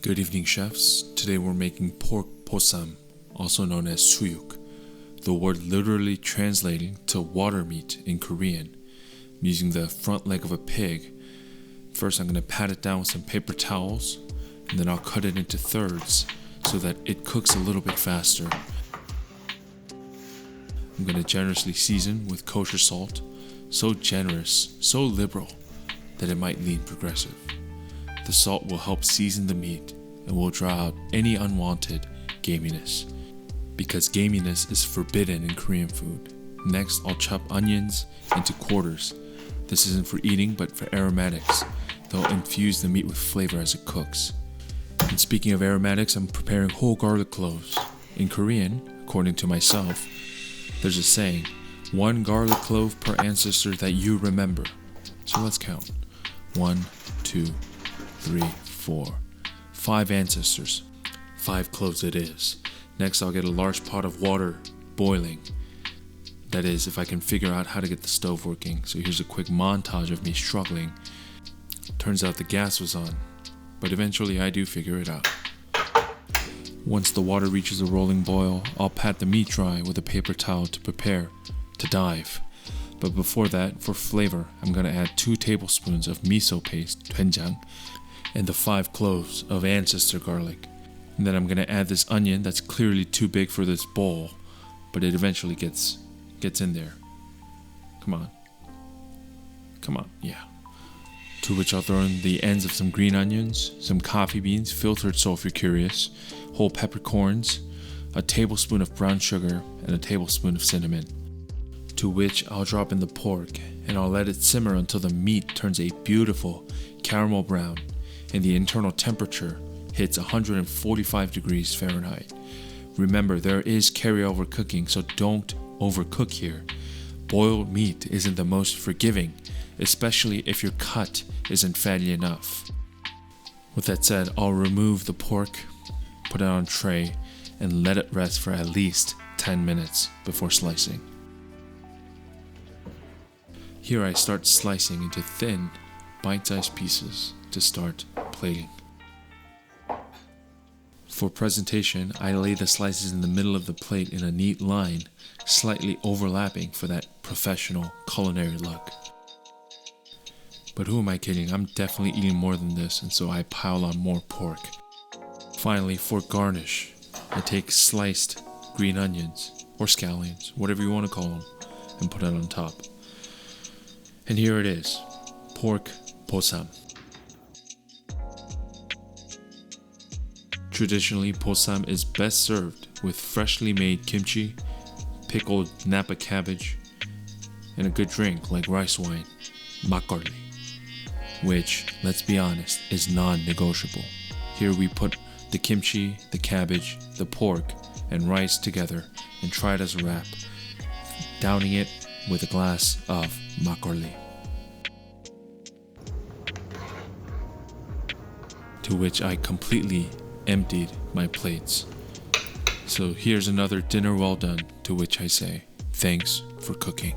Good evening, chefs. Today we're making pork bossam, also known as suyuk. The word literally translating to water meat in Korean. I'm using the front leg of a pig. First I'm going to pat it down with some paper towels, and then I'll cut it into thirds so that it cooks a little bit faster. I'm going to generously season with kosher salt, so generous, so liberal, that it might lean progressive. The salt will help season the meat and will draw out any unwanted gaminess, because gaminess is forbidden in Korean food. Next, I'll chop onions into quarters. This isn't for eating, but for aromatics. They'll infuse the meat with flavor as it cooks. And speaking of aromatics, I'm preparing whole garlic cloves. In Korean, according to myself, there's a saying, 1 garlic clove per ancestor that you remember. So let's count. 1, 2, 3, 4, 5 ancestors. 5 cloves it is. Next, I'll get a large pot of water boiling. That is, if I can figure out how to get the stove working. So here's a quick montage of me struggling. Turns out the gas was on, but eventually I do figure it out. Once the water reaches a rolling boil, I'll pat the meat dry with a paper towel to prepare to dive. But before that, for flavor, I'm going to add 2 tablespoons of miso paste, doenjang, and the 5 cloves of ancestor garlic. And then I'm going to add this onion that's clearly too big for this bowl, but it eventually gets in there. Come on, yeah. To which I'll throw in the ends of some green onions, some coffee beans, filtered so if you're curious, whole peppercorns, a tablespoon of brown sugar, and a tablespoon of cinnamon. To which I'll drop in the pork, and I'll let it simmer until the meat turns a beautiful caramel brown and the internal temperature hits 145 degrees Fahrenheit. Remember, there is carryover cooking, so don't overcook here. Boiled meat isn't the most forgiving, especially if your cut isn't fatty enough. With that said, I'll remove the pork, put it on a tray, and let it rest for at least 10 minutes before slicing. Here I start slicing into thin, bite-sized pieces to start plating. For presentation, I lay the slices in the middle of the plate in a neat line, slightly overlapping for that professional culinary look. But who am I kidding? I'm definitely eating more than this, and so I pile on more pork. Finally, for garnish, I take sliced green onions, or scallions, whatever you want to call them, and put it on top. And here it is, pork bossam. Traditionally, bossam is best served with freshly made kimchi, pickled napa cabbage, and a good drink like rice wine, makgeolli, which, let's be honest, is non-negotiable. Here we put the kimchi, the cabbage, the pork, and rice together and try it as a wrap, downing it with a glass of makgeolli. To which I completely emptied my plates. So here's another dinner well done, to which I say, thanks for cooking.